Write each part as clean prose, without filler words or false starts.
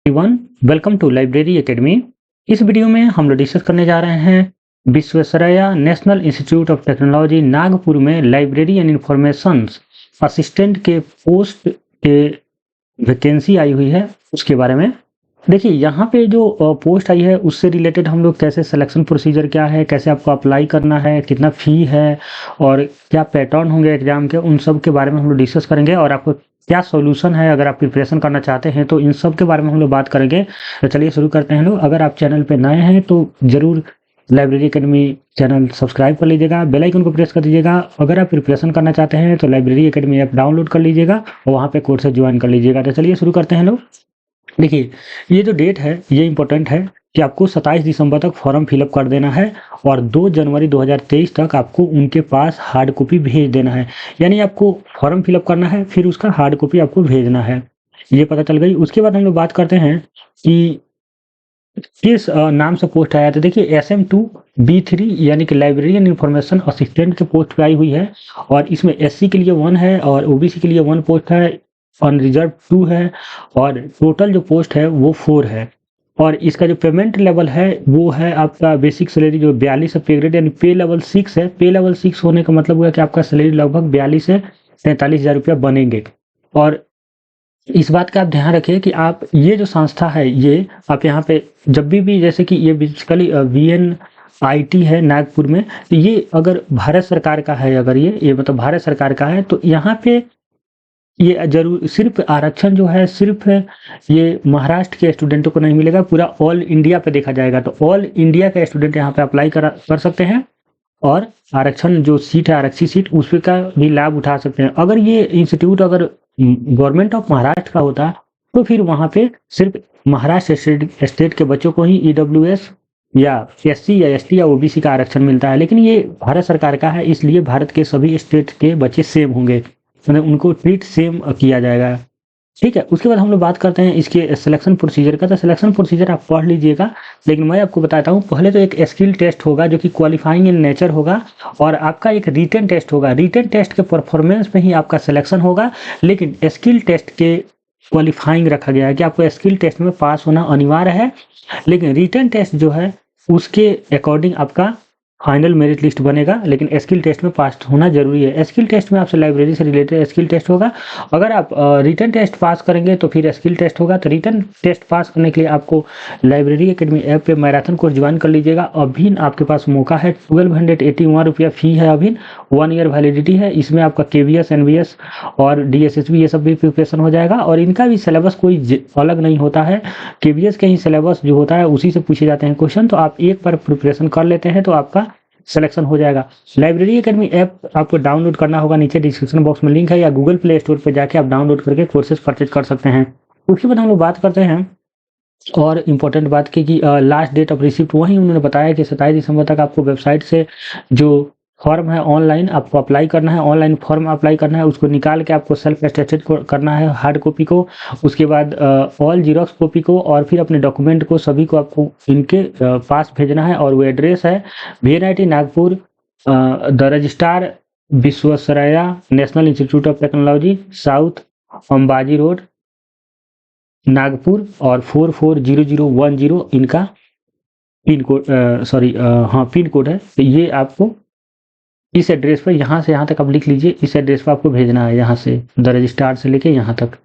Everyone, welcome to library academy. इस video में हम लोग डिस्कस करने जा रहे हैं Visvesvaraya national institute of technology Nagpur में लाइब्रेरी एंड इंफॉर्मेशन असिस्टेंट के पोस्ट के वैकेंसी आई हुई है उसके बारे में। देखिए यहाँ पे जो पोस्ट आई है उससे रिलेटेड हम लोग कैसे सिलेक्शन प्रोसीजर क्या है, कैसे आपको अप्लाई करना है, कितना फ़ी है और क्या पैटर्न होंगे एग्ज़ाम के, उन सब के बारे में हम लोग डिस्कस करेंगे और आपको क्या सॉल्यूशन है अगर आप प्रिपरेशन करना चाहते हैं तो इन सब के बारे में हम लोग बात करेंगे। तो चलिए शुरू करते हैं लोग। अगर आप चैनल पे नए हैं तो ज़रूर लाइब्रेरी एकेडमी चैनल सब्सक्राइब कर लीजिएगा, बेल आइकन को प्रेस कर दीजिएगा। अगर आप प्रिपरेशन करना चाहते हैं तो लाइब्रेरी एकेडमी ऐप डाउनलोड कर लीजिएगा और वहाँ पे कोर्सेज ज्वाइन कर लीजिएगा। तो चलिए शुरू करते हैं लोग। देखिए ये जो डेट है ये इम्पोर्टेंट है कि आपको 27 दिसंबर तक फॉर्म फिलअप कर देना है और 2 जनवरी 2023 तक आपको उनके पास हार्ड कॉपी भेज देना है। यानी आपको फॉर्म फिलअप करना है फिर उसका हार्ड कॉपी आपको भेजना है। ये पता चल गई। उसके बाद हम लोग बात करते हैं कि किस नाम से पोस्ट आया। तो देखिए SM2B3 यानी कि लाइब्रेरियन इंफॉर्मेशन असिस्टेंट के पोस्ट पे आई हुई है और इसमें SC के लिए 1 है और OBC के लिए 1 पोस्ट है, अनरिजर्व 2 है और टोटल जो पोस्ट है वो 4 है। और इसका जो पेमेंट लेवल है वो है आपका बेसिक सैलरी जो 42 है, पे ग्रेड यानी पे लेवल 6 है। पे लेवल 6 होने का मतलब हुआ कि आपका सैलरी लगभग 42 से 43,000 रुपया बनेंगे। और इस बात का आप ध्यान रखिए कि आप ये जो संस्था है ये आप यहाँ पे जब भी जैसे कि ये बेसिकली VNIT है नागपुर में, तो ये अगर भारत सरकार का है, अगर ये मतलब भारत सरकार का है तो यहाँ पे ये जरूर सिर्फ आरक्षण जो है सिर्फ ये महाराष्ट्र के स्टूडेंटों को नहीं मिलेगा, पूरा ऑल इंडिया पे देखा जाएगा। तो ऑल इंडिया के स्टूडेंट यहाँ पे अप्लाई कर सकते हैं और आरक्षण जो सीट है आरक्षित सीट उस पे का भी लाभ उठा सकते हैं। अगर ये इंस्टीट्यूट अगर गवर्नमेंट ऑफ महाराष्ट्र का होता तो फिर वहाँ पे सिर्फ महाराष्ट्र स्टेट के बच्चों को ही EWS या SC या ST या OBC का आरक्षण मिलता है, लेकिन ये भारत सरकार का है इसलिए भारत के सभी स्टेट के बच्चे सेम होंगे, मतलब उनको ट्रीट सेम किया जाएगा। ठीक है। उसके बाद हम लोग बात करते हैं इसके सिलेक्शन प्रोसीजर का। तो सिलेक्शन प्रोसीजर आप पढ़ लीजिएगा, लेकिन मैं आपको बताता हूँ पहले तो एक स्किल टेस्ट होगा जो कि क्वालिफाइंग इन नेचर होगा और आपका एक रिटन टेस्ट होगा। रिटन टेस्ट के परफॉर्मेंस पे ही आपका सिलेक्शन होगा, लेकिन स्किल टेस्ट के क्वालिफाइंग रखा गया है कि आपको स्किल टेस्ट में पास होना अनिवार्य है, लेकिन रिटन टेस्ट जो है उसके अकॉर्डिंग आपका फाइनल मेरिट लिस्ट बनेगा, लेकिन स्किल टेस्ट में पास होना जरूरी है। स्किल टेस्ट में आपसे लाइब्रेरी से रिलेटेड स्किल टेस्ट होगा। अगर आप रिटन टेस्ट पास करेंगे तो फिर स्किल टेस्ट होगा। तो रिटन टेस्ट पास करने के लिए आपको लाइब्रेरी एकेडमी ऐप पे मैराथन कोर्स ज्वाइन कर लीजिएगा। अभी आपके पास मौका है। 1281 रुपया फी है, अभी 1 ईयर वैलिडिटी है। इसमें आपका KVS NVS और DSSB ये सब भी प्रिपरेशन हो जाएगा और इनका भी सिलेबस कोई अलग नहीं होता है। KVS के ही सिलेबस जो होता है उसी से पूछे जाते हैं क्वेश्चन। तो आप एक बार प्रिपरेशन कर लेते हैं तो आपका सिलेक्शन हो जाएगा। लाइब्रेरी एकेडमी ऐप आपको डाउनलोड करना होगा, नीचे डिस्क्रिप्शन बॉक्स में लिंक है, या गूगल प्ले स्टोर पे जाके आप डाउनलोड करके कोर्सेज परचेज कर सकते हैं। उसके बाद हम लोग बात करते हैं और इम्पोर्टेंट बात की कि लास्ट डेट ऑफ रिसिप्ट वही उन्होंने बताया कि 27 दिसंबर तक आपको वेबसाइट से जो फॉर्म है ऑनलाइन आपको अप्लाई करना है। ऑनलाइन फॉर्म अप्लाई करना है, उसको निकाल के आपको सेल्फ अटेस्टेड करना है हार्ड कॉपी को, उसके बाद ऑल जीरोक्स कॉपी को और फिर अपने डॉक्यूमेंट को सभी को आपको इनके पास भेजना है। और वो एड्रेस है VNIT Nagpur, the registrar Visvesvaraya national institute of technology, south Ambaji road Nagpur और 440010 इनका पिन कोड पिन कोड है। तो ये आपको इस एड्रेस पर यहाँ से यहाँ तक आप लिख लीजिए, इस एड्रेस पर आपको भेजना है, यहाँ से द रजिस्ट्रार से लेके यहाँ तक।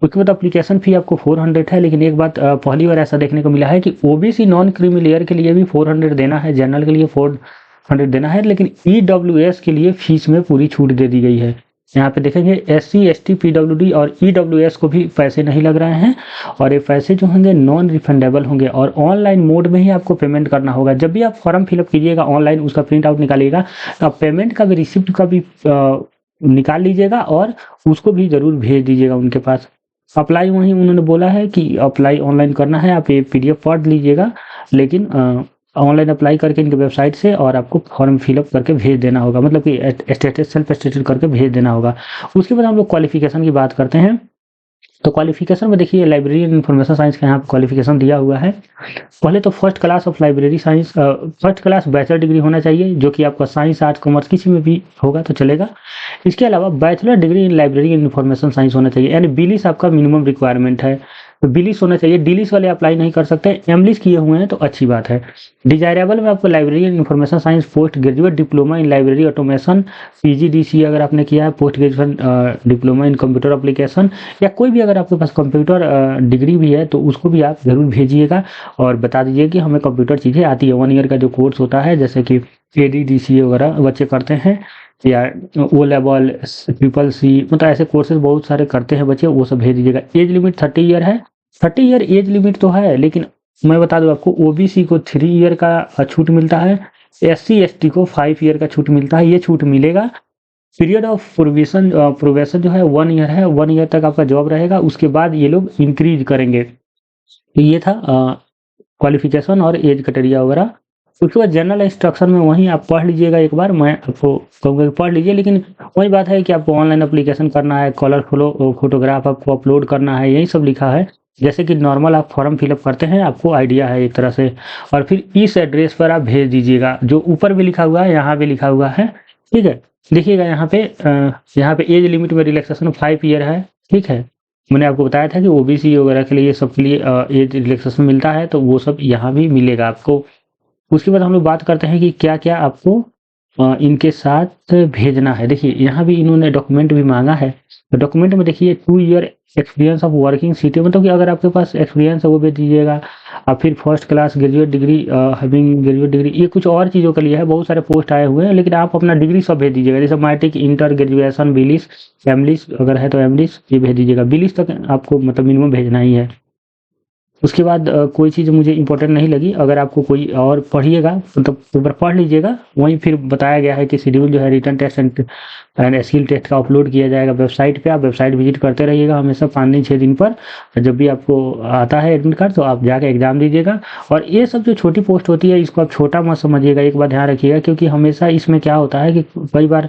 उसके बाद एप्लीकेशन फ़ी आपको 400 है, लेकिन एक बात पहली बार ऐसा देखने को मिला है कि OBC नॉन क्रीमी लेयर के लिए भी 400 देना है, जनरल के लिए 400 देना है, लेकिन EWS के लिए फीस में पूरी छूट दे दी गई है। यहाँ पे देखेंगे SC ST PWD और EWS को भी पैसे नहीं लग रहे हैं और ये पैसे जो होंगे नॉन रिफंडेबल होंगे और ऑनलाइन मोड में ही आपको पेमेंट करना होगा। जब भी आप फॉर्म फिलअप कीजिएगा ऑनलाइन उसका प्रिंट आउट निकालिएगा, आप पेमेंट का भी रिसिप्ट का भी निकाल लीजिएगा और उसको भी ज़रूर भेज दीजिएगा उनके पास। अप्लाई वहीं उन्होंने बोला है कि अप्लाई ऑनलाइन करना है, आप ये PDF पढ़ लीजिएगा, लेकिन ऑनलाइन अप्लाई करके इनके वेबसाइट से और आपको फॉर्म फिलअप करके भेज देना होगा, मतलब कि स्टेटस सेल्फ स्टेटस करके भेज देना होगा। उसके बाद हम लोग क्वालिफिकेशन की बात करते हैं। तो क्वालिफिकेशन में देखिए लाइब्रेरी एंड इन्फॉर्मेशन साइंस का यहाँ पे क्वालिफिकेशन दिया हुआ है। पहले तो first class of library science, first class bachelor degree होना चाहिए, जो कि आपका साइंस, आर्ट्स, कॉमर्स किसी में भी होगा तो चलेगा। इसके अलावा bachelor degree in library and information science होना चाहिए, यानी बीलिस आपका मिनिमम रिक्वायरमेंट है। तो बीलिस होना चाहिए, डीलिस वाले अप्लाई नहीं कर सकते, एमलिस किए हुए हैं तो अच्छी बात है। डिजायरेबल में आपको library and information science post graduate diploma in library automation, PGDC अगर आपने किया है, post graduation diploma in computer application, या कोई भी अगर आपके पास कंप्यूटर डिग्री भी है तो उसको भी आप ज़रूर भेजिएगा और बता दीजिए कि हमें कंप्यूटर चीज़ें आती है। 1 ईयर का जो कोर्स होता है, जैसे कि एडीडीसीए वगैरह बच्चे करते हैं, या ओ लेवल, ट्रिपल सी, मतलब ऐसे कोर्सेज बहुत सारे करते हैं बच्चे, वो सब भेज दीजिएगा। एज लिमिट 30 ईयर है, 30 ईयर एज लिमिट तो है, लेकिन मैं बता दूं आपको, ओबीसी को 3 ईयर का छूट मिलता है, एससी एसटी को 5 ईयर का छूट मिलता है। ये छूट मिलेगा। पीरियड ऑफ प्रोवेशन जो है 1 ईयर है, 1 ईयर तक आपका जॉब रहेगा, उसके बाद ये लोग इंक्रीज करेंगे। तो ये था क्वालिफिकेशन और एज क्राइटेरिया वगैरह। उसके बाद जनरल इंस्ट्रक्शन में वहीं आप पढ़ लीजिएगा एक बार, मैं आपको कहूँगा कि पढ़ लीजिए, लेकिन वही बात है कि आपको ऑनलाइन एप्लीकेशन करना है, कलर फोटोग्राफ आपको अपलोड करना है, यही सब लिखा है। जैसे कि नॉर्मल आप फॉर्म फिलअप करते हैं, आपको आइडिया है एक तरह से, और फिर इस एड्रेस पर आप भेज दीजिएगा, जो ऊपर भी लिखा हुआ है, यहाँ भी लिखा हुआ है, ठीक है। देखिएगा यहाँ पे एज लिमिट में रिलैक्सेशन 5 ईयर है, ठीक है। मैंने आपको बताया था कि ओबीसी वगैरह के लिए, सब के लिए एज रिलैक्सेशन मिलता है, तो वो सब यहाँ भी मिलेगा आपको। उसके बाद हम लोग बात करते हैं कि क्या-क्या आपको इनके साथ भेजना है। देखिए यहाँ भी इन्होंने डॉक्यूमेंट भी माँगा है, तो डॉक्यूमेंट में देखिए 2 year experience of working city, मतलब कि अगर आपके पास एक्सपीरियंस है वो भेज दीजिएगा। और फिर first class graduate degree, having graduate degree, ये कुछ और चीज़ों के लिए है, बहुत सारे पोस्ट आए हुए हैं, लेकिन आप अपना डिग्री सब भेज दीजिएगा। जैसे मैट्रिक, इंटर, ग्रेजुएशन, बीलिस, एमलिस अगर है तो एमलिस ये भेज दीजिएगा। बीलिस तक आपको मतलब मिनिमम भेजना ही है। उसके बाद कोई चीज़ मुझे इम्पोर्टेंट नहीं लगी, अगर आपको कोई और पढ़िएगा मतलब पेपर पढ़ लीजिएगा, वहीं फिर बताया गया है कि शेड्यूल जो है written test and skill test का अपलोड किया जाएगा वेबसाइट पे। आप वेबसाइट विजिट करते रहिएगा हमेशा 5 दिन 6 दिन पर, जब भी आपको आता है एडमिट कार्ड तो आप जाके एग्जाम दीजिएगा। और ये सब जो छोटी पोस्ट होती है इसको आप छोटा मत समझिएगा, एक बार ध्यान रखिएगा, क्योंकि हमेशा इसमें क्या होता है कि कई बार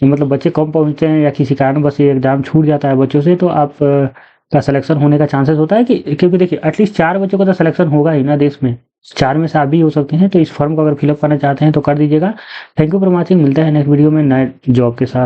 मतलब बच्चे कम पहुँचते हैं या किसी कारणवश ये एग्जाम छूट जाता है बच्चों से, तो आप का सिलेक्शन होने का चांसेस होता है कि, क्योंकि देखिए एटलीस्ट 4 बच्चों का तो सिलेक्शन होगा ही ना देश में, 4 में से आप भी हो सकते हैं। तो इस फॉर्म को अगर फिलअप करना चाहते हैं तो कर दीजिएगा। थैंक यू फॉर वॉचिंग, मिलता है नेक्स्ट वीडियो में नए जॉब के साथ।